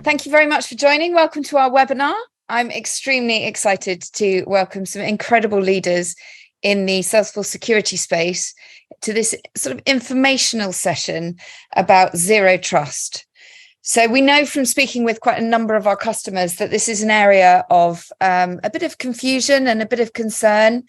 Thank you very much for joining. Welcome to our webinar. I'm extremely excited to welcome some incredible leaders in the Salesforce security space to this sort of informational session about zero trust. So we know from speaking with quite a number of our customers that this is an area of a bit of confusion and a bit of concern.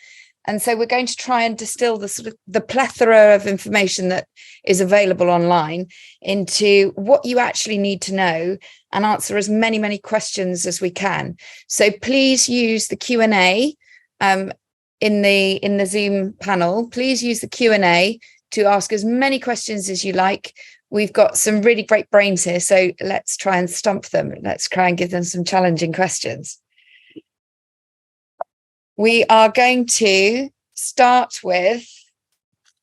And so we're going to try and distill the plethora of information that is available online into what you actually need to know and answer as many questions as we can. So please use the Q&A in the Zoom panel. Please use the Q&A to ask as many questions as you like. We've got some really great brains here, so let's try and stump them. Let's try and give them some challenging questions. We are going to start with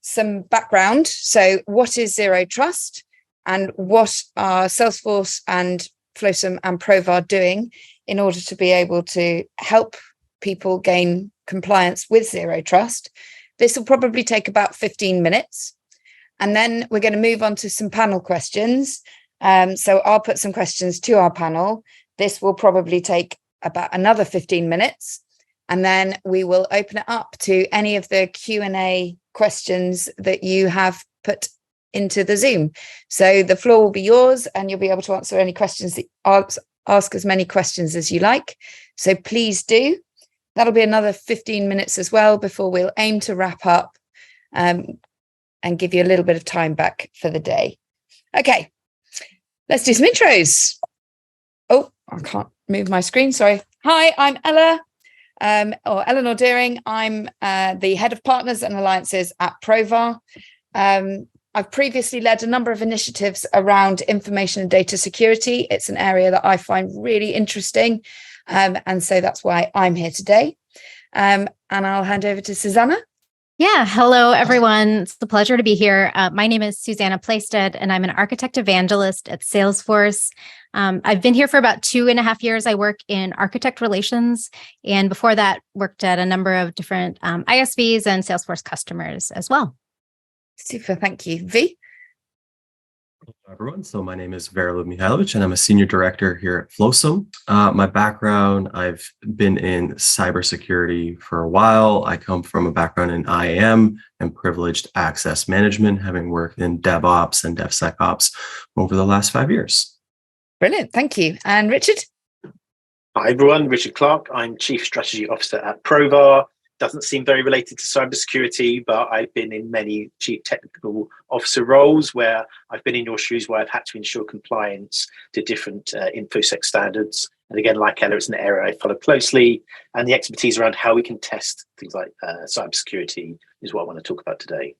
some background. So what is zero trust and what are Salesforce and Flosum and Provar doing in order to be able to help people gain compliance with zero trust? This will probably take about 15 minutes. And then we're going to move on to some panel questions. So I'll put some questions to our panel. This will probably take about another 15 minutes. And then we will open it up to any of the Q&A questions that you have put into the Zoom. So the floor will be yours and you'll be able to answer any questions, ask as many questions as you like. So please do. That'll be another 15 minutes as well before we'll aim to wrap up and give you a little bit of time back for the day. Okay, let's do some intros. Oh, I can't move my screen, sorry. Hi, I'm Ella. Or Eleanor Deering. I'm the head of partners and alliances at Provar. I've previously led a number of initiatives around information and data security. It's an area that I find really interesting. And so that's why I'm here today. And I'll hand over to Susanna. Yeah. Hello, everyone. It's a pleasure to be here. My name is Susanna Plaisted, and I'm an architect evangelist at Salesforce. I've been here for about 2.5 years. I work in architect relations, and before that, worked at a number of different ISVs and Salesforce customers as well. Super. Thank you. V? Hello, everyone. So my name is Verilov Mihailovich, and I'm a senior director here at Flosum. My background, I've been in cybersecurity for a while. I come from a background in IAM and privileged access management, having worked in DevOps and DevSecOps over the last 5 years. Brilliant. Thank you. And Richard? Hi, everyone. Richard Clark. I'm Chief Strategy Officer at Provar. Doesn't seem very related to cybersecurity, but I've been in many chief technical officer roles where I've been in your shoes, where I've had to ensure compliance to different InfoSec standards. And again, like Ella, it's an area I follow closely, and the expertise around how we can test things like cybersecurity is what I want to talk about today.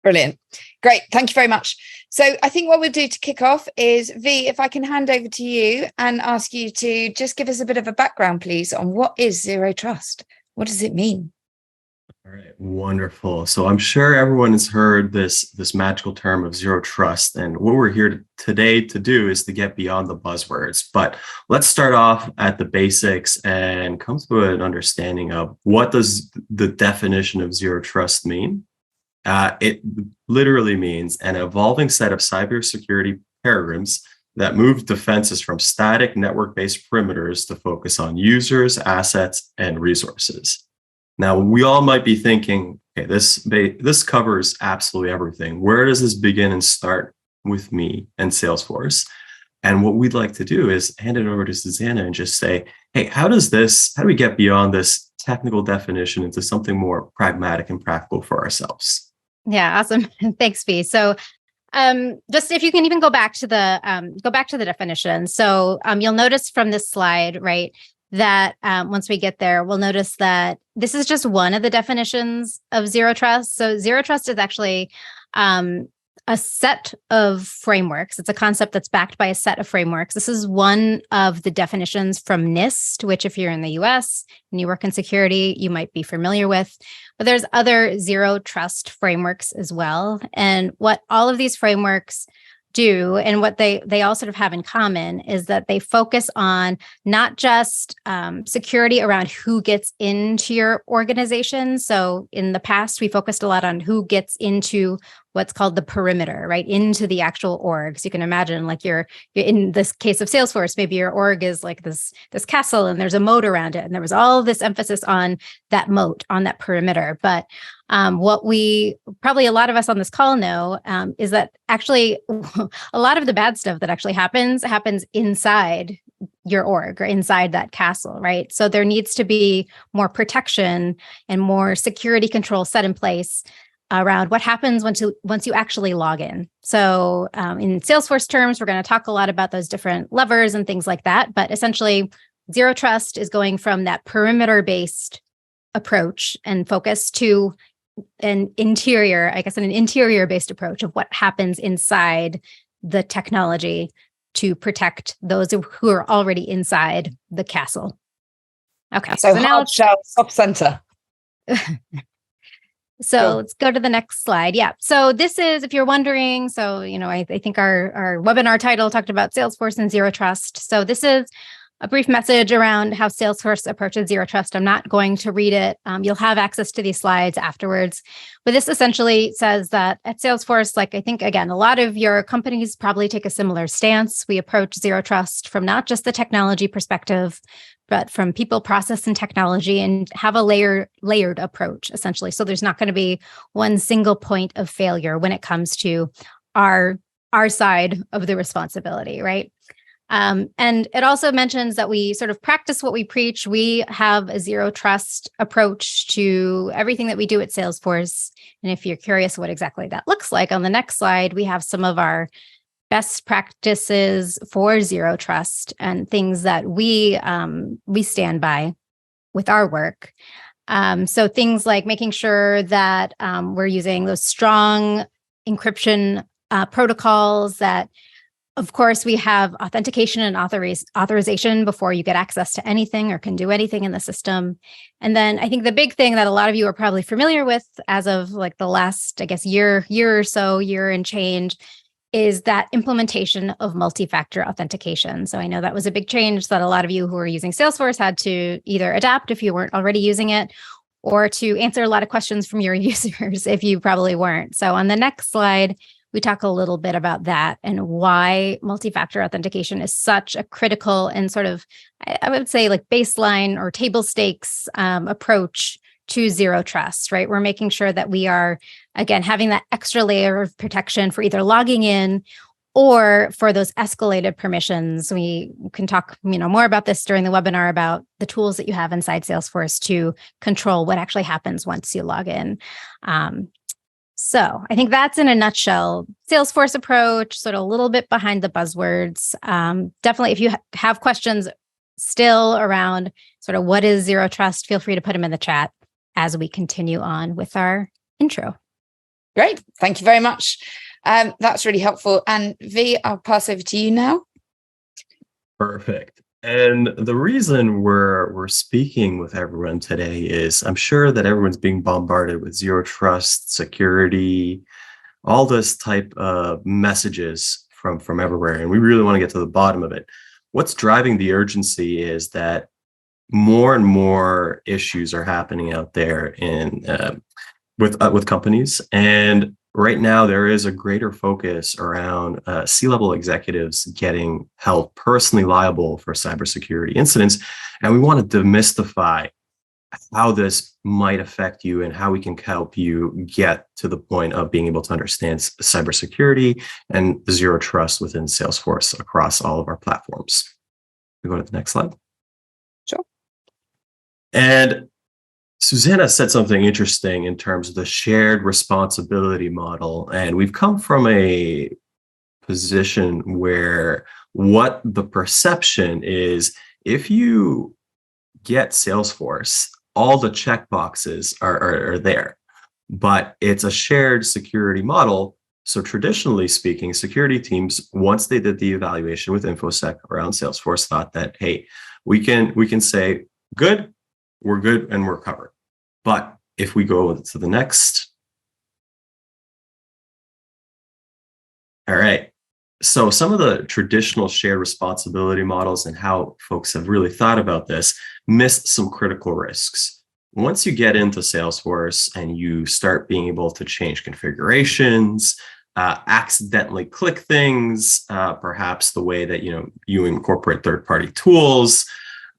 Brilliant. Great. Thank you very much. So I think what we'll do to kick off is, V, if I can hand over to you and ask you to just give us a bit of a background, please, on what is zero trust? What does it mean? All right, wonderful. So I'm sure everyone has heard this magical term of zero trust. And what we're here today to do is to get beyond the buzzwords. But let's start off at the basics and come to an understanding of what does the definition of zero trust mean? It literally means an evolving set of cybersecurity paradigms that move defenses from static network-based perimeters to focus on users, assets, and resources. Now, we all might be thinking, okay, this covers absolutely everything. Where does this begin and start with me and Salesforce? And what we'd like to do is hand it over to Susanna and just say, hey, how do we get beyond this technical definition into something more pragmatic and practical for ourselves? Yeah, awesome. Thanks, V. So just if you can even go back to the definition. So you'll notice from this slide, right, that once we get there, we'll notice that this is just one of the definitions of zero trust. So zero trust is actually a set of frameworks. It's a concept that's backed by a set of frameworks. This is one of the definitions from NIST, which if you're in the US and you work in security, you might be familiar with. But there's other zero trust frameworks as well. And what all of these frameworks do, and what they all sort of have in common, is that they focus on not just security around who gets into your organization. So in the past, we focused a lot on who gets into what's called the perimeter, right, into the actual org. So you can imagine, like you're in this case of Salesforce, maybe your org is like this castle and there's a moat around it. And there was all this emphasis on that moat, on that perimeter. But what we probably a lot of us on this call know is that actually a lot of the bad stuff that actually happens inside your org or inside that castle, right? So there needs to be more protection and more security control set in place around what happens once you actually log in. So in Salesforce terms, we're going to talk a lot about those different levers and things like that. But essentially, Zero Trust is going from that perimeter-based approach and focus to an interior-based approach of what happens inside the technology to protect those who are already inside the castle. Okay. So now hard shell, soft center. So Cool. Let's go to the next slide. Yeah. So this is, if you're wondering, so, I think our webinar title talked about Salesforce and Zero Trust. So this is a brief message around how Salesforce approaches Zero Trust. I'm not going to read it. You'll have access to these slides afterwards. But this essentially says that at Salesforce, like I think, again, a lot of your companies probably take a similar stance. We approach Zero Trust from not just the technology perspective, but from people, process, and technology, and have a layered approach, essentially. So there's not going to be one single point of failure when it comes to our side of the responsibility, right? And it also mentions that we sort of practice what we preach. We have a Zero Trust approach to everything that we do at Salesforce. And if you're curious what exactly that looks like, on the next slide, we have some of our best practices for Zero Trust and things that we stand by with our work. So things like making sure that we're using those strong encryption protocols, that of course we have authentication and authorization before you get access to anything or can do anything in the system. And then I think the big thing that a lot of you are probably familiar with as of like the last, I guess, year or so, year and change, is that implementation of multi-factor authentication. So I know that was a big change that a lot of you who are using Salesforce had to either adapt if you weren't already using it, or to answer a lot of questions from your users if you probably weren't. So on the next slide, we talk a little bit about that and why multi-factor authentication is such a critical and sort of, I would say, like baseline or table stakes approach to Zero Trust, right? We're making sure that we are, again, having that extra layer of protection for either logging in or for those escalated permissions. We can talk, more about this during the webinar about the tools that you have inside Salesforce to control what actually happens once you log in. So I think that's in a nutshell, Salesforce approach, sort of a little bit behind the buzzwords. Definitely, if you have questions still around sort of what is Zero Trust, feel free to put them in the chat as we continue on with our intro. Great. Thank you very much. That's really helpful. And V, I'll pass over to you now. Perfect. And the reason we're speaking with everyone today is I'm sure that everyone's being bombarded with Zero Trust, security, all this type of messages from everywhere. And we really want to get to the bottom of it. What's driving the urgency is that more and more issues are happening out there in with companies. And right now, there is a greater focus around C-level executives getting held personally liable for cybersecurity incidents. And we want to demystify how this might affect you and how we can help you get to the point of being able to understand cybersecurity and Zero Trust within Salesforce across all of our platforms. We go to the next slide. Sure. And Susanna said something interesting in terms of the shared responsibility model. And we've come from a position where what the perception is, if you get Salesforce, all the checkboxes are there, but it's a shared security model. So traditionally speaking, security teams, once they did the evaluation with InfoSec around Salesforce, thought that, hey, we can say, good, we're good, and we're covered. But if we go to the next. All right. So some of the traditional shared responsibility models and how folks have really thought about this missed some critical risks. once you get into Salesforce and you start being able to change configurations, accidentally click things, perhaps the way that you incorporate third-party tools,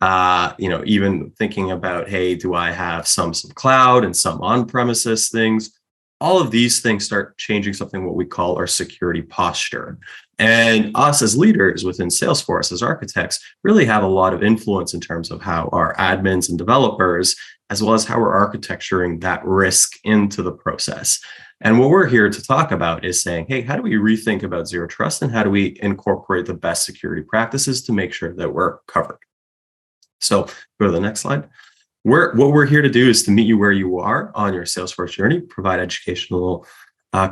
even thinking about, hey, do I have some cloud and some on-premises things? All of these things start changing something what we call our security posture. And us as leaders within Salesforce, as architects, really have a lot of influence in terms of how our admins and developers, as well as how we're architecturing that risk into the process. And what we're here to talk about is saying, hey, how do we rethink about zero trust and how do we incorporate the best security practices to make sure that we're covered? So go to the next slide. What we're here to do is to meet you where you are on your Salesforce journey, provide educational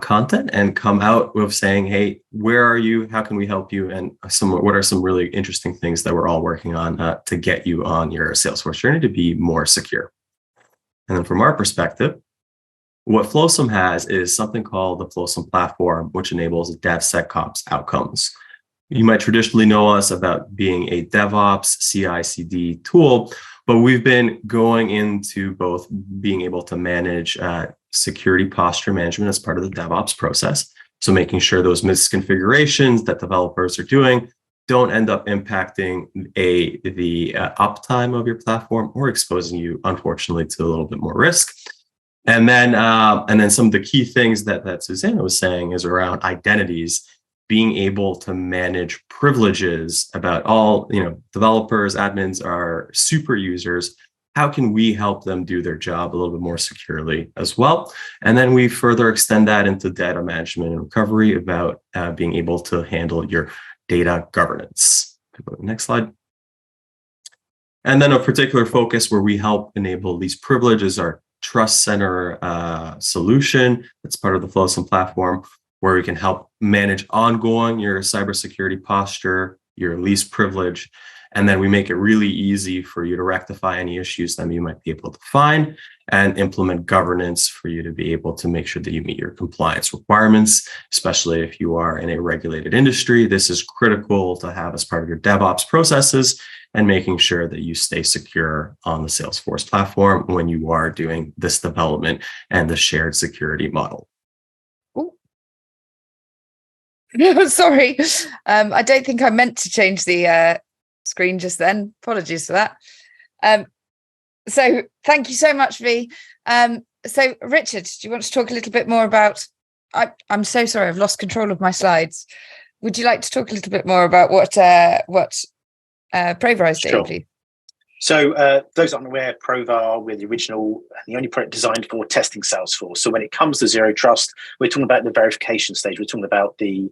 content, and come out with saying, hey, where are you? How can we help you? And what are some really interesting things that we're all working on to get you on your Salesforce journey to be more secure? And then from our perspective, what Flosum has is something called the Flosum platform, which enables DevSecOps outcomes. You might traditionally know us about being a DevOps CI/CD tool, but we've been going into both being able to manage security posture management as part of the DevOps process. So making sure those misconfigurations that developers are doing don't end up impacting the uptime of your platform or exposing you, unfortunately, to a little bit more risk. And then some of the key things that Susanna was saying is around identities, being able to manage privileges about all, developers, admins are super users. How can we help them do their job a little bit more securely as well? And then we further extend that into data management and recovery about being able to handle your data governance. Go to the next slide. And then a particular focus where we help enable these privileges, our Trust Center solution that's part of the Flosum platform, where we can help manage ongoing your cybersecurity posture, your least privilege, and then we make it really easy for you to rectify any issues that you might be able to find and implement governance for you to be able to make sure that you meet your compliance requirements, especially if you are in a regulated industry. This is critical to have as part of your DevOps processes and making sure that you stay secure on the Salesforce platform when you are doing this development and the shared security model. No, sorry. I don't think I meant to change the screen just then. Apologies for that. So thank you so much, V. So Richard, do you want to talk a little bit more about, I'm so sorry, I've lost control of my slides. Would you like to talk a little bit more about what Provar is doing, please? So those aren't aware, Provar, we're the original and the only product designed for testing Salesforce. So when it comes to zero trust, we're talking about the verification stage. We're talking about the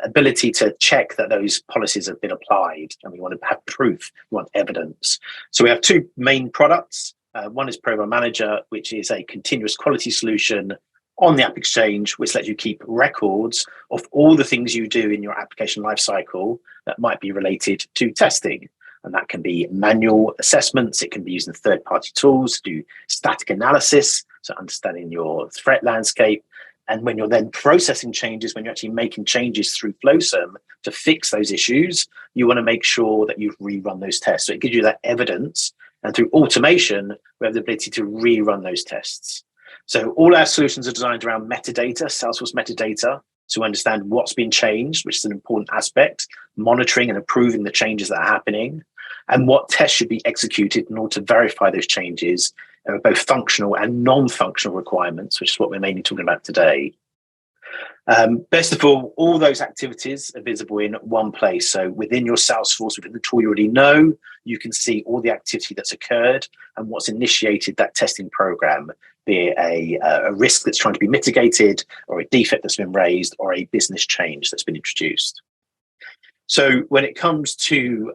ability to check that those policies have been applied, and we want to have proof, we want evidence. So we have two main products. One is Provar Manager, which is a continuous quality solution on the App Exchange, which lets you keep records of all the things you do in your application lifecycle that might be related to testing. And that can be manual assessments. It can be using third-party tools to do static analysis, so understanding your threat landscape. And when you're then processing changes, when you're actually making changes through Flosum to fix those issues, you want to make sure that you've rerun those tests. So it gives you that evidence. And through automation, we have the ability to rerun those tests. So all our solutions are designed around metadata, Salesforce metadata. So understand what's been changed, which is an important aspect, monitoring and approving the changes that are happening, and what tests should be executed in order to verify those changes, both functional and non-functional requirements, which is what we're mainly talking about today. Best of all those activities are visible in one place. So within your Salesforce, within the tool you already know, you can see all the activity that's occurred and what's initiated that testing program, be it a risk that's trying to be mitigated, or a defect that's been raised, or a business change that's been introduced. So when it comes to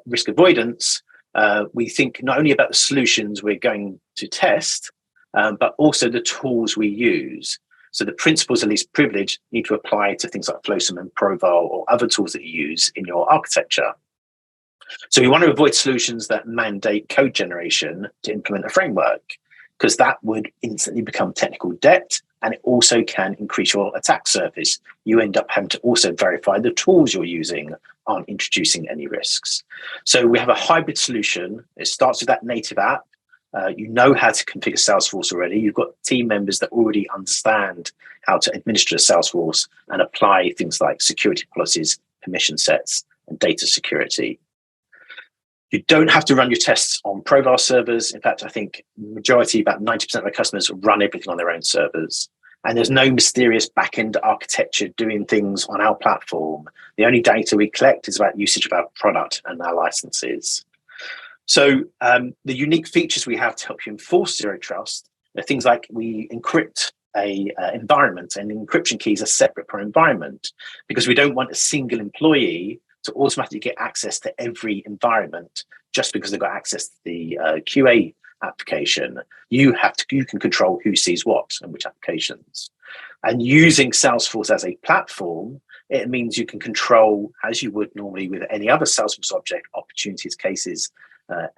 risk avoidance, we think not only about the solutions we're going to test, but also the tools we use. So the principles of least privilege need to apply to things like Flosum and Provar or other tools that you use in your architecture. So we want to avoid solutions that mandate code generation to implement a framework, because that would instantly become technical debt, and it also can increase your attack surface. You end up having to also verify the tools you're using aren't introducing any risks. So we have a hybrid solution. It starts with that native app. You know how to configure Salesforce already. You've got team members that already understand how to administer Salesforce and apply things like security policies, permission sets, and data security. You don't have to run your tests on Provar servers. In fact, I think majority, about 90% of our customers run everything on their own servers. And there's no mysterious back-end architecture doing things on our platform. The only data we collect is about usage of our product and our licenses. So the unique features we have to help you enforce zero trust are things like we encrypt a environment, and encryption keys are separate per environment because we don't want a single employee to automatically get access to every environment just because they've got access to the QA application. You can control who sees what and which applications. And using Salesforce as a platform, it means you can control, as you would normally with any other Salesforce object, opportunities, cases,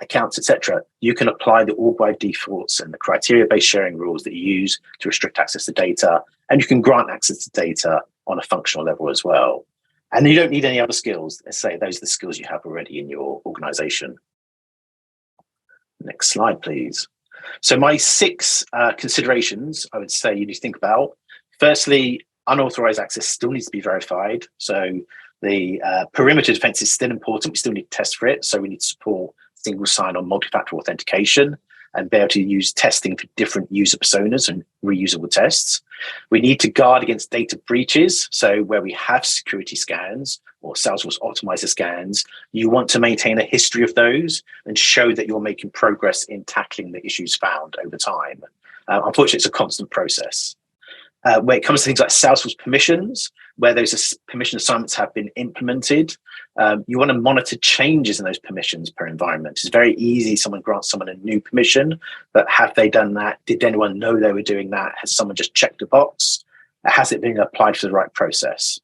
accounts, etc. You can apply the org-wide defaults and the criteria-based sharing rules that you use to restrict access to data, and you can grant access to data on a functional level as well. And you don't need any other skills. Let's say those are the skills you have already in your organization. Next slide, please. So my 6 considerations I would say you need to think about. Firstly, unauthorized access still needs to be verified. So the perimeter defense is still important. We still need to test for it. So we need to support single sign-on multi-factor authentication and be able to use testing for different user personas and reusable tests. We need to guard against data breaches. So where we have security scans or Salesforce optimizer scans, you want to maintain a history of those and show that you're making progress in tackling the issues found over time. Unfortunately, it's a constant process. When it comes to things like Salesforce permissions, where those permission assignments have been implemented, you want to monitor changes in those permissions per environment. It's very easy. Someone grants someone a new permission, but have they done that? Did anyone know they were doing that? Has someone just checked a box? Has it been applied for the right process?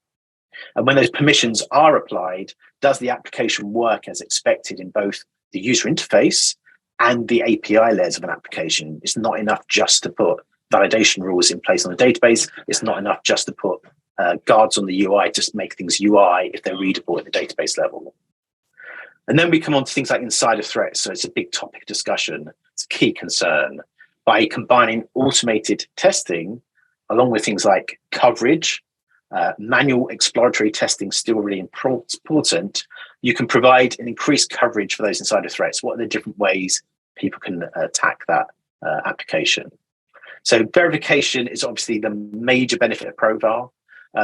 And when those permissions are applied, does the application work as expected in both the user interface and the API layers of an application? It's not enough just to put validation rules in place on the database. It's not enough just to put guards on the UI to make things UI if they're readable at the database level. And then we come on to things like insider threats. So it's a big topic of discussion. It's a key concern. By combining automated testing along with things like coverage, manual exploratory testing still really important, you can provide an increased coverage for those insider threats. What are the different ways people can attack that application? So verification is obviously the major benefit of Provar,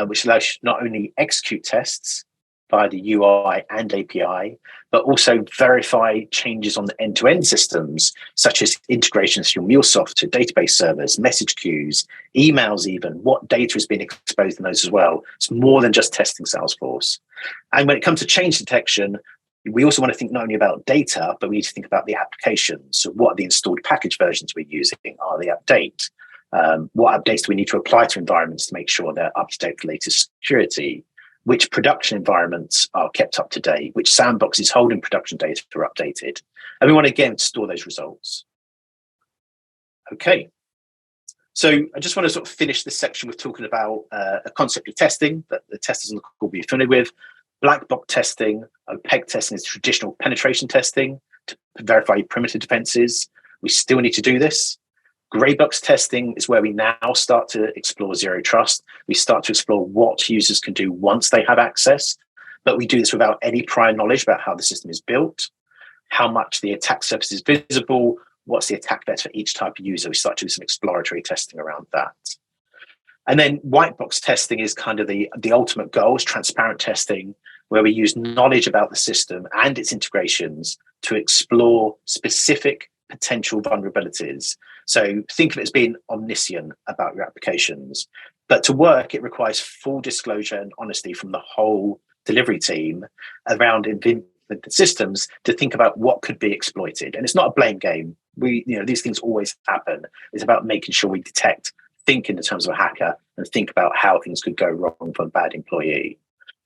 which allows you not only execute tests via the UI and API, but also verify changes on the end-to-end systems, such as integrations from MuleSoft to database servers, message queues, emails even, what data is being exposed in those as well. It's more than just testing Salesforce. And when it comes to change detection, we also want to think not only about data, but we need to think about the applications. So what are the installed package versions we're using? Are they up to date? What updates do we need to apply to environments to make sure they're up to date with the latest security? Which production environments are kept up to date? Which sandboxes holding production data are updated? And we want to, again, store those results. Okay. So I just want to sort of finish this section with talking about a concept of testing that the testers on the call will be familiar with. Black box testing, opaque testing is traditional penetration testing to verify perimeter defenses. We still need to do this. Grey box testing is where we now start to explore zero trust. We start to explore what users can do once they have access, but we do this without any prior knowledge about how the system is built, how much the attack surface is visible, what's the attack vector for each type of user. We start to do some exploratory testing around that. And then white box testing is kind of the ultimate goal, is transparent testing, where we use knowledge about the system and its integrations to explore specific potential vulnerabilities. So think of it as being omniscient about your applications. But to work, it requires full disclosure and honesty from the whole delivery team around the systems to think about what could be exploited. And it's not a blame game. These things always happen. It's about making sure we detect, think in the terms of a hacker, and think about how things could go wrong for a bad employee.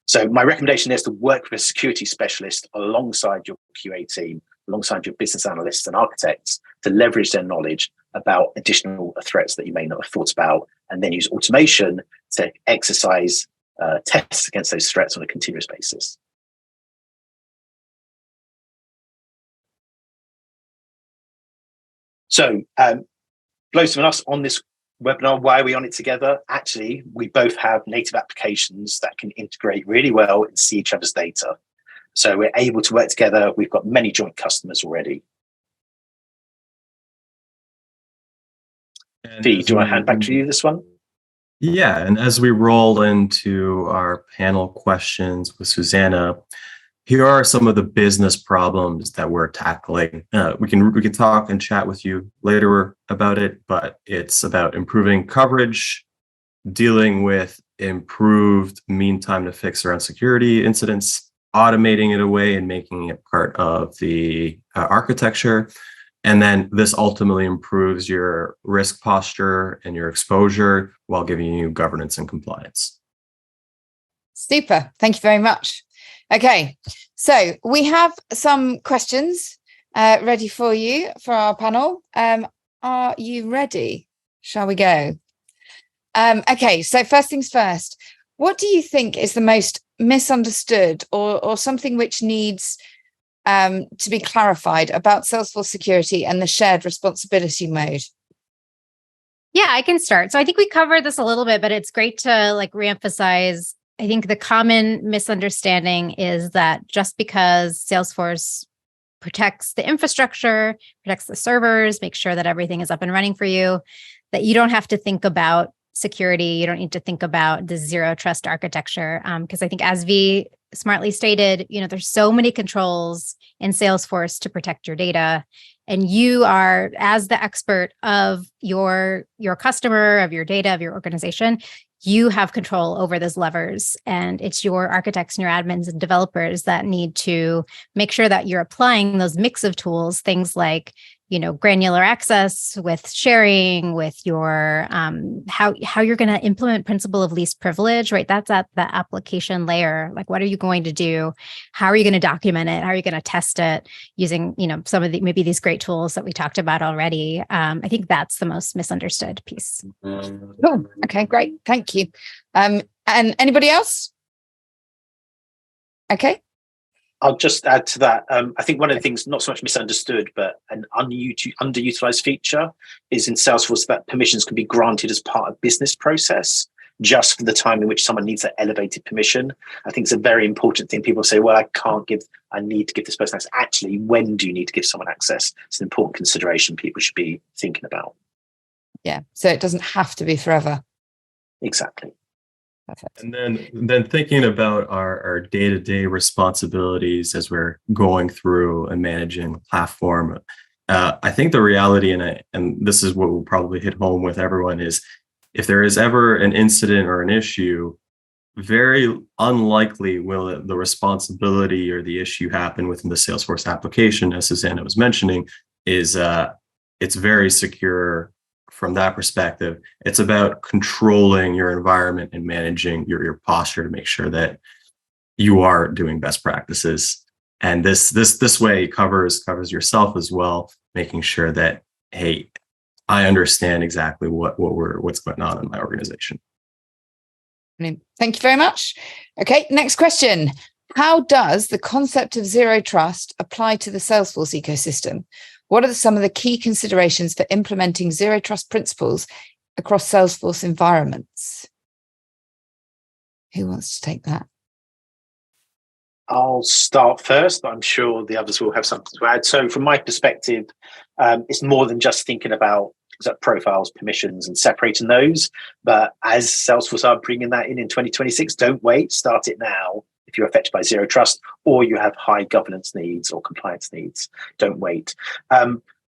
So my recommendation is to work with a security specialist alongside your QA team, alongside your business analysts and architects, to leverage their knowledge about additional threats that you may not have thought about, and then use automation to exercise tests against those threats on a continuous basis. So, Flosum and us on this webinar, why are we on it together? Actually, we both have native applications that can integrate really well and see each other's data. So we're able to work together. We've got many joint customers already. Fee, do I hand back to you this one? Yeah, and as we roll into our panel questions with Susanna, here are some of the business problems that we're tackling. We can talk and chat with you later about it, but it's about improving coverage, dealing with improved mean time to fix around security incidents, automating it away and making it part of the architecture. And then this ultimately improves your risk posture and your exposure while giving you governance and compliance. Super. Thank you very much. Okay, so we have some questions ready for you for our panel. Are you ready? Shall we go? Okay, so first things first, what do you think is the most misunderstood or something which needs to be clarified about Salesforce security and the shared responsibility mode? Yeah, I can start. So I think we covered this a little bit, but it's great to reemphasize. I think the common misunderstanding is that just because Salesforce protects the infrastructure, protects the servers, makes sure that everything is up and running for you, that you don't have to think about security. You don't need to think about the zero trust architecture. Because I think as V smartly stated, there's so many controls in Salesforce to protect your data. And you are, as the expert of your customer, of your data, of your organization, you have control over those levers. And it's your architects and your admins and developers that need to make sure that you're applying those mix of tools, things like granular access with sharing, with your how you're going to implement principle of least privilege, right? That's at the application layer. Like, what are you going to do? How are you going to document it? How are you going to test it using, some of maybe these great tools that we talked about already? I think that's the most misunderstood piece. Cool. Okay, great. Thank you. And anybody else? Okay. I'll just add to that. I think one of the things, not so much misunderstood, but an underutilized feature is in Salesforce that permissions can be granted as part of business process, just for the time in which someone needs that elevated permission. I think it's a very important thing. People say, well, I need to give this person access. Actually, when do you need to give someone access? It's an important consideration people should be thinking about. Yeah, so it doesn't have to be forever. Exactly. Perfect. And then thinking about our day-to-day responsibilities as we're going through and managing the platform, I think the reality, and this is what will probably hit home with everyone, is if there is ever an incident or an issue, very unlikely will the responsibility or the issue happen within the Salesforce application, as Susanna was mentioning, is it's very secure. From that perspective, it's about controlling your environment and managing your posture to make sure that you are doing best practices. And this way covers yourself as well, making sure that, hey, I understand exactly what's going on in my organization. Thank you very much. Okay, next question. How does the concept of zero trust apply to the Salesforce ecosystem? What are some of the key considerations for implementing zero trust principles across Salesforce environments? Who wants to take that? I'll start first, but I'm sure the others will have something to add. So from my perspective, it's more than just thinking about profiles, permissions, and separating those. But as Salesforce are bringing that in 2026, don't wait, start it now. If you're affected by zero trust or you have high governance needs or compliance needs, don't wait.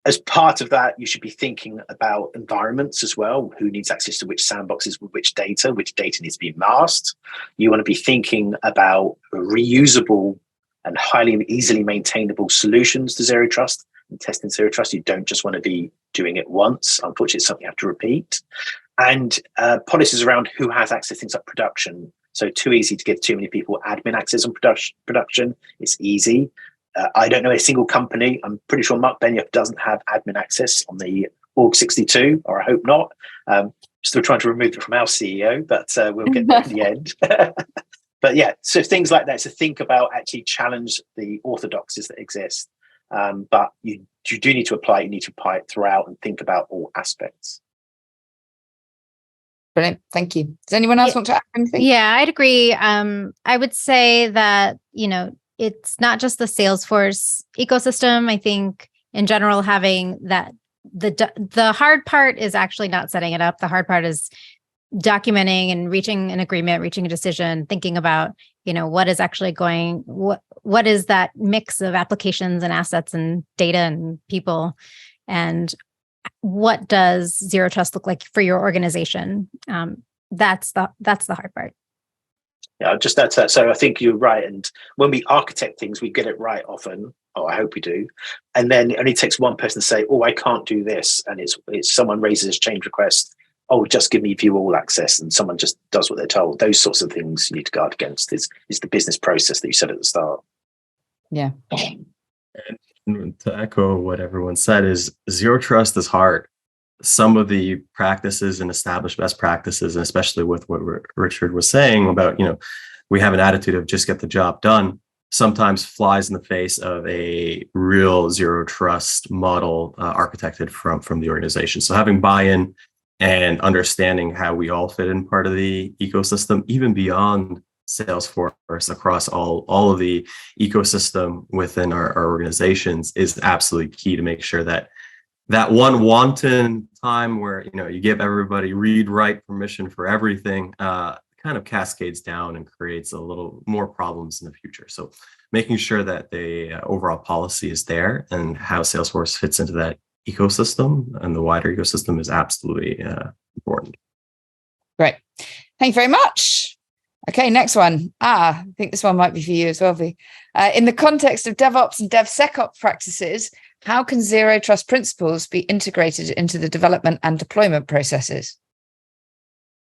As part of that, you should be thinking about environments as well. Who needs access to which sandboxes with which data needs to be masked. You want to be thinking about reusable and highly easily maintainable solutions to zero trust and testing zero trust. You don't just want to be doing it once. Unfortunately, it's something you have to repeat. And policies around who has access to things like production. So too easy to give too many people admin access on production. It's easy. I don't know a single company. I'm pretty sure Mark Benioff doesn't have admin access on the Org 62, or I hope not. Still trying to remove it from our CEO, but we'll get there at the end. But yeah, so things like that. So think about actually challenge the orthodoxies that exist. But you do need to apply it. You need to apply it throughout and think about all aspects. Brilliant. Thank you. Does anyone else want to add anything? Yeah, I'd agree. I would say that, it's not just the Salesforce ecosystem. I think in general, having that, the hard part is actually not setting it up. The hard part is documenting and reaching an agreement, reaching a decision, thinking about, what is actually what is that mix of applications and assets and data and people, and what does zero trust look like for your organization? That's the hard part. Yeah, just that's that. So I think you're right. And when we architect things, we get it right often. Oh, I hope we do. And then it only takes one person to say, "Oh, I can't do this," and it's someone raises a change request. Oh, just give me view all access, and someone just does what they're told. Those sorts of things you need to guard against. Is the business process that you said at the start. Yeah. And to echo what everyone said, is zero trust is hard. Some of the practices and established best practices, and especially with what Richard was saying about, we have an attitude of just get the job done, sometimes flies in the face of a real zero trust model architected from the organization. So having buy-in and understanding how we all fit in part of the ecosystem, even beyond Salesforce, across all of the ecosystem within our organizations, is absolutely key to make sure that one wanton time where you give everybody read-write permission for everything kind of cascades down and creates a little more problems in the future. So making sure that the overall policy is there and how Salesforce fits into that ecosystem and the wider ecosystem is absolutely important. Great. Thank you very much. Okay, next one. I think this one might be for you as well, V. In the context of DevOps and DevSecOps practices, how can zero trust principles be integrated into the development and deployment processes?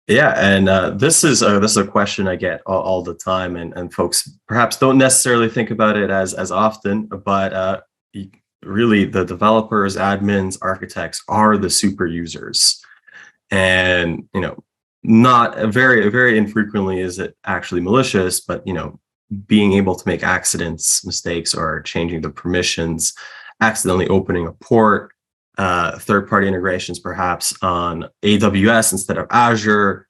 Yeah, and this is a question I get all the time, and folks perhaps don't necessarily think about it as often, but really the developers, admins, architects are the super users, and not very, very infrequently is it actually malicious, but being able to make accidents, mistakes, or changing the permissions, accidentally opening a port, third-party integrations perhaps on AWS instead of Azure.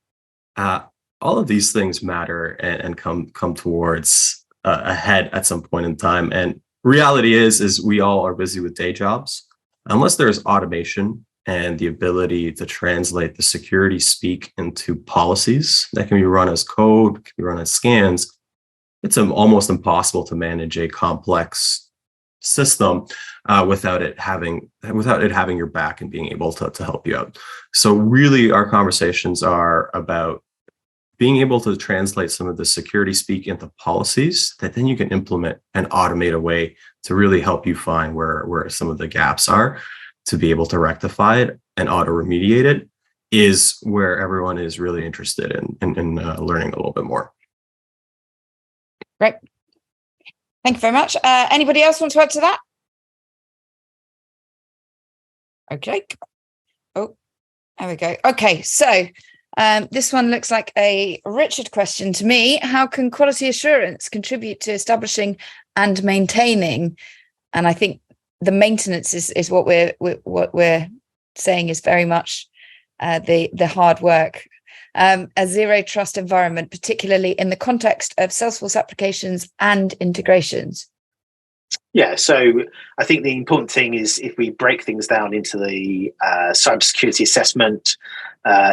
All of these things matter and come towards a head at some point in time. And reality is we all are busy with day jobs. Unless there's automation and the ability to translate the security speak into policies that can be run as code, can be run as scans, it's almost impossible to manage a complex system without it having your back and being able to help you out. So really our conversations are about being able to translate some of the security speak into policies that then you can implement and automate a way to really help you find where some of the gaps are, to be able to rectify it and auto remediate it, is where everyone is really interested in learning a little bit more. Great. Thank you very much. Anybody else want to add to that? Okay. Oh, there we go. Okay, so this one looks like a Richard question to me. How can quality assurance contribute to establishing and maintaining? And I think the maintenance is what we're saying is very much the hard work. A zero trust environment, particularly in the context of Salesforce applications and integrations? Yeah, so I think the important thing is if we break things down into the cybersecurity assessment,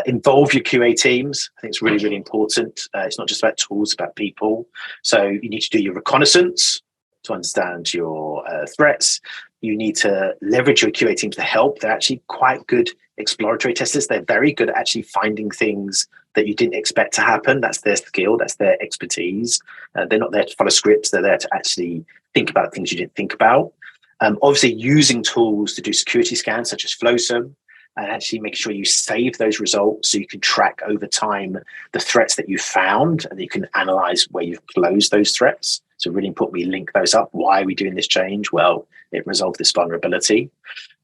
involve your QA teams. I think it's really, really important. It's not just about tools, it's about people. So you need to do your reconnaissance to understand your threats. You need to leverage your QA teams to help. They're actually quite good exploratory testers. They're very good at actually finding things that you didn't expect to happen. That's their skill. That's their expertise. They're not there to follow scripts. They're there to actually think about things you didn't think about. Obviously, using tools to do security scans, such as Flosum, and actually make sure you save those results so you can track over time the threats that you found, and you can analyze where you've closed those threats. So really important we link those up. Why are we doing this change? Well, it resolved this vulnerability.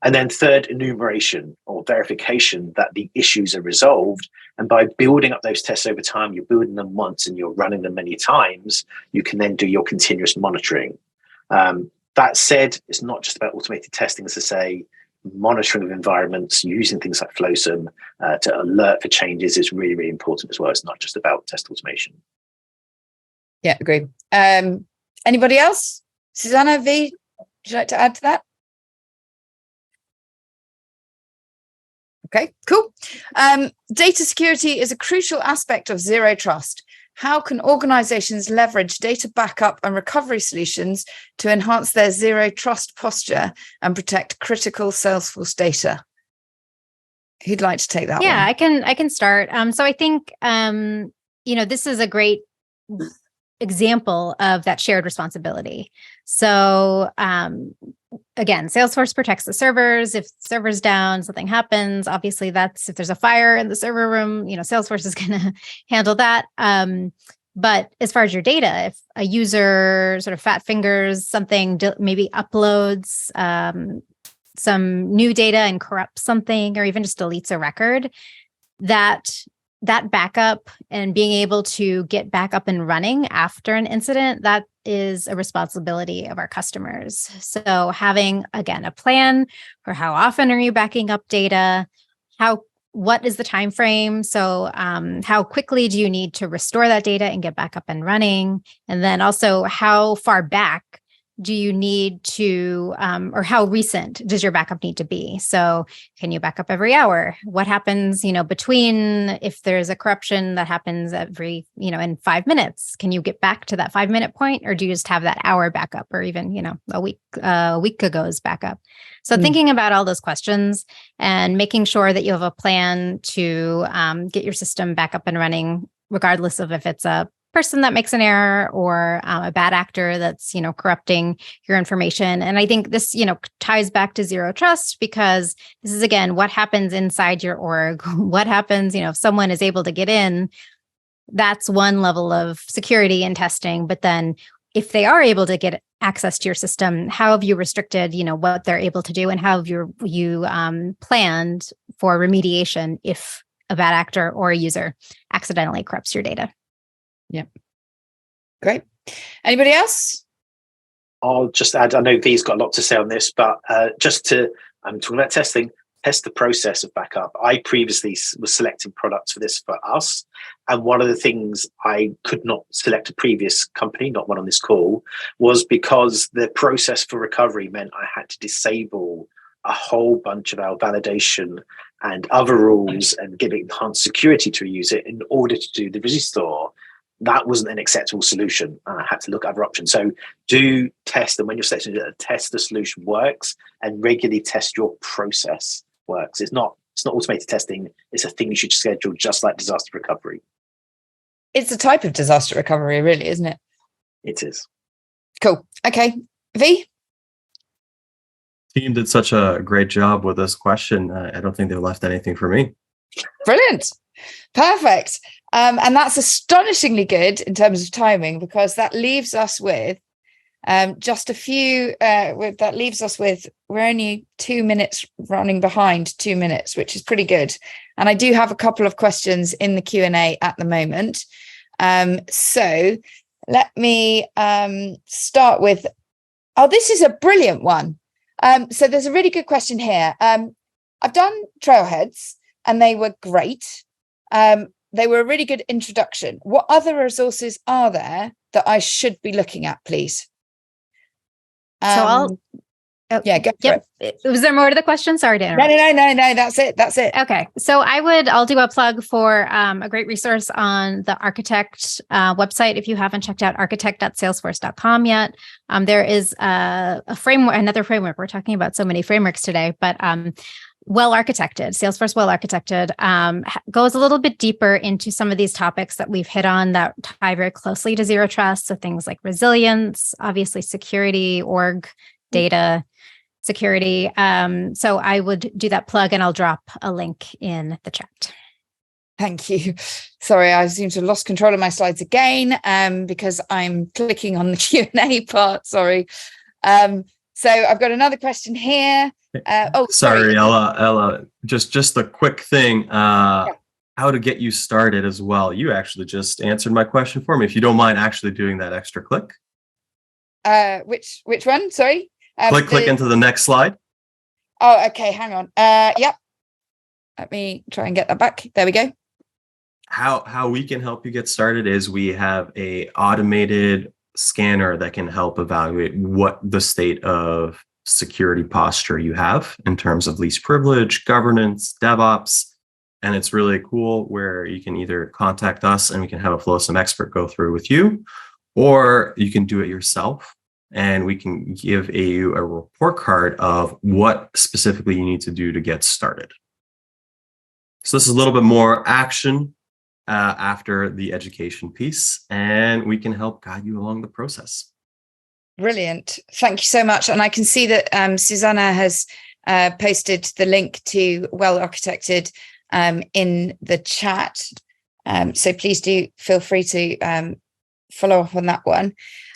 And then third, enumeration or verification that the issues are resolved. And by building up those tests over time, you're building them once and you're running them many times, you can then do your continuous monitoring. That said, it's not just about automated testing, as I say. Monitoring of environments, using things like Flosum to alert for changes is really, really important as well. It's not just about test automation. Yeah, agree. Anybody else? Susanna, V, would you like to add to that? Okay, cool. Data security is a crucial aspect of zero trust. How can organizations leverage data backup and recovery solutions to enhance their zero trust posture and protect critical Salesforce data? Who'd like to take that one? Yeah, I can start. So I think this is a great example of that shared responsibility. So again, Salesforce protects the servers. If server's down, something happens. Obviously, that's if there's a fire in the server room, Salesforce is going to handle that. But as far as your data, if a user sort of fat fingers something, maybe uploads some new data and corrupts something, or even just deletes a record, that backup and being able to get back up and running after an incident, that is a responsibility of our customers. So having, again, a plan for how often are you backing up data, what is the time frame? So how quickly do you need to restore that data and get back up and running? And then also how far back do you need to, or how recent does your backup need to be? So can you back up every hour? What happens, between if there's a corruption that happens every, in 5 minutes, can you get back to that 5-minute point? Or do you just have that hour backup or even, a week ago's backup? So thinking about all those questions and making sure that you have a plan to get your system back up and running, regardless of if it's a person that makes an error or a bad actor that's, corrupting your information. And I think this, ties back to zero trust, because this is, again, what happens inside your org. What happens, if someone is able to get in, that's one level of security and testing. But then if they are able to get access to your system, how have you restricted, what they're able to do, and how have you planned for remediation if a bad actor or a user accidentally corrupts your data? Yeah. Great. Anybody else? I'll just add, I know V's got a lot to say on this, but I'm talking about testing, test the process of backup. I previously was selecting products for this for us. And one of the things I could not select a previous company, not one on this call, was because the process for recovery meant I had to disable a whole bunch of our validation and other rules and give it enhanced security to use it in order to do the restore. That wasn't an acceptable solution. I had to look at other options. So do test, and when you're selecting it, test the solution works, and regularly test your process works. It's not automated testing. It's a thing you should schedule, just like disaster recovery. It's a type of disaster recovery, really, isn't it? It is. Cool. Okay. V? Team did such a great job with this question. I don't think they left anything for me. Brilliant. Perfect. And that's astonishingly good in terms of timing, because that leaves us with just a few, that leaves us with, we're only 2 minutes running behind 2 minutes, which is pretty good. And I do have a couple of questions in the Q&A at the moment. So let me start with, this is a brilliant one. So there's a really good question here. I've done trailheads and they were great. They were a really good introduction. What other resources are there that I should be looking at, please? Go for it. Was there more to the question? Sorry to interrupt. No. That's it. Okay. So I'll do a plug for a great resource on the Architect website. If you haven't checked out architect.salesforce.com yet, there is a framework, another framework. We're talking about so many frameworks today, but Well Architected, Salesforce Well Architected, goes a little bit deeper into some of these topics that we've hit on that tie very closely to zero trust. So things like resilience, obviously security, org, data, security. So I would do that plug, and I'll drop a link in the chat. Thank you. Sorry, I seem to have lost control of my slides again because I'm clicking on the Q&A part. Sorry. So I've got another question here. Sorry, Ella. Just a quick thing. How to get you started as well. You actually just answered my question for me. If you don't mind actually doing that extra click. Which one? Sorry. Click into the next slide. Oh, okay. Hang on. Yep. Let me try and get that back. There we go. How we can help you get started is we have a automated scanner that can help evaluate what the state of security posture you have in terms of least privilege, governance, DevOps. And it's really cool where you can either contact us and we can have a Flosum expert go through with you, or you can do it yourself. And we can give you a report card of what specifically you need to do to get started. So this is a little bit more action after the education piece, and we can help guide you along the process. Brilliant. Thank you so much. And I can see that Susanna has posted the link to Well Architected in the chat. So please do feel free to follow up on that one.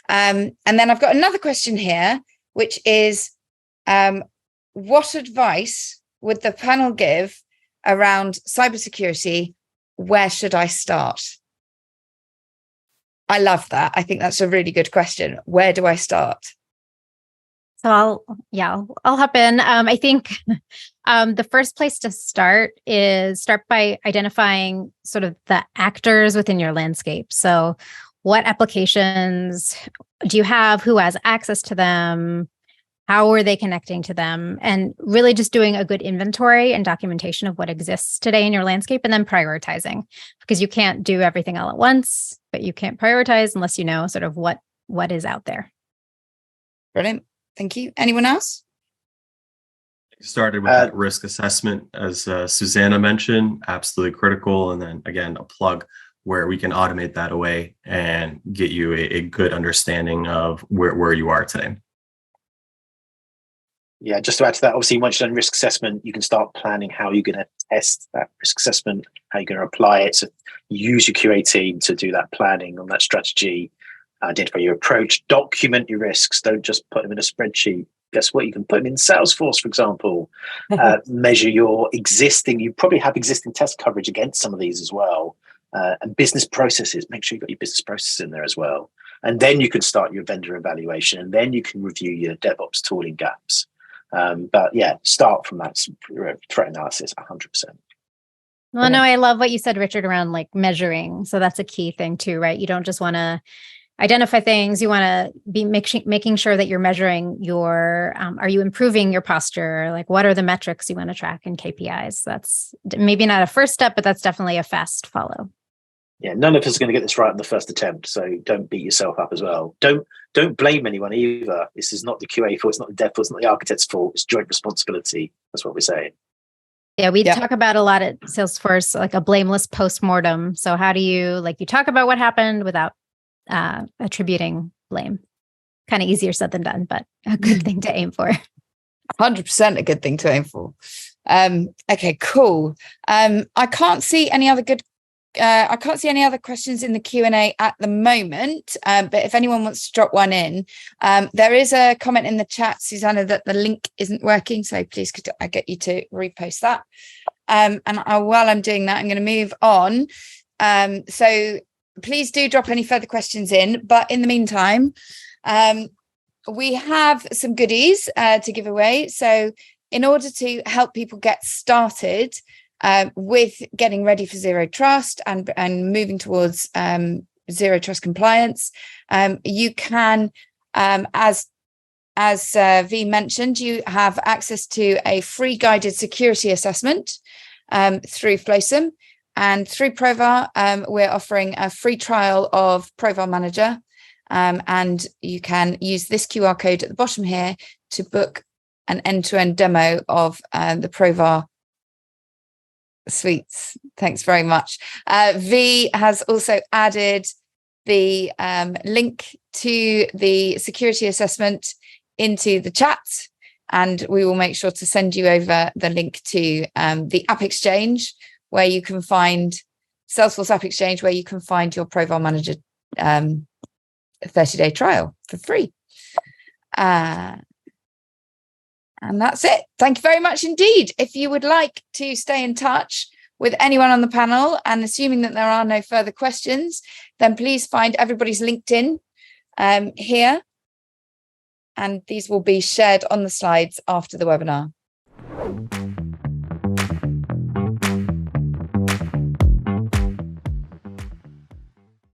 And then I've got another question here, which is, what advice would the panel give around cybersecurity? Where should I start? I love that. I think that's a really good question. Where do I start? So I'll hop in. I think the first place to start is by identifying sort of the actors within your landscape. So what applications do you have? Who has access to them? How are they connecting to them? And really just doing a good inventory and documentation of what exists today in your landscape, and then prioritizing, because you can't do everything all at once, but you can't prioritize unless you know sort of what is out there. Brilliant. Thank you. Anyone else? Started with that risk assessment, as Susanna mentioned, absolutely critical. And then again, a plug where we can automate that away and get you a good understanding of where you are today. Yeah, just to add to that, obviously, once you've done risk assessment, you can start planning how you're going to test that risk assessment, how you're going to apply it. So use your QA team to do that planning on that strategy, identify your approach, document your risks. Don't just put them in a spreadsheet. Guess what? You can put them in Salesforce, for example. Measure your existing, you probably have existing test coverage against some of these as well. And business processes, make sure you've got your business processes in there as well. And then you can start your vendor evaluation, and then you can review your DevOps tooling gaps. But yeah, start from that threat analysis 100%. Well, no, I love what you said, Richard, around like measuring. So that's a key thing too, right? You don't just want to identify things. You want to be making sure that you're measuring your, are you improving your posture? Like, what are the metrics you want to track in KPIs? That's maybe not a first step, but that's definitely a fast follow. Yeah, none of us are going to get this right on the first attempt, so don't beat yourself up as well. Don't blame anyone either. This is not the QA fault, it's not the dev fault, it's not the architect's fault. It's joint responsibility. That's what we're saying. Yeah, we talk about a lot at Salesforce, like a blameless postmortem. So how do you talk about what happened without attributing blame? Kind of easier said than done, but a good thing to aim for. 100% a good thing to aim for. Okay, cool. I can't see any other questions in the Q&A at the moment, but if anyone wants to drop one in, there is a comment in the chat, Susanna, that the link isn't working, so please could I get you to repost that. And while I'm doing that, I'm going to move on. So please do drop any further questions in, but in the meantime, we have some goodies to give away. So in order to help people get started with getting ready for zero trust and moving towards zero trust compliance, you can, as V mentioned, you have access to a free guided security assessment through Flosum, and through Provar, we're offering a free trial of Provar Manager, and you can use this QR code at the bottom here to book an end-to-end demo of the Provar suites. Thanks very much. V has also added the link to the security assessment into the chat, and we will make sure to send you over the link to the App Exchange, where you can find Salesforce App Exchange, where you can find your Provar Manager 30-day trial for free. And that's it. Thank you very much indeed. If you would like to stay in touch with anyone on the panel, and assuming that there are no further questions, then please find everybody's LinkedIn here. and these will be shared on the slides after the webinar.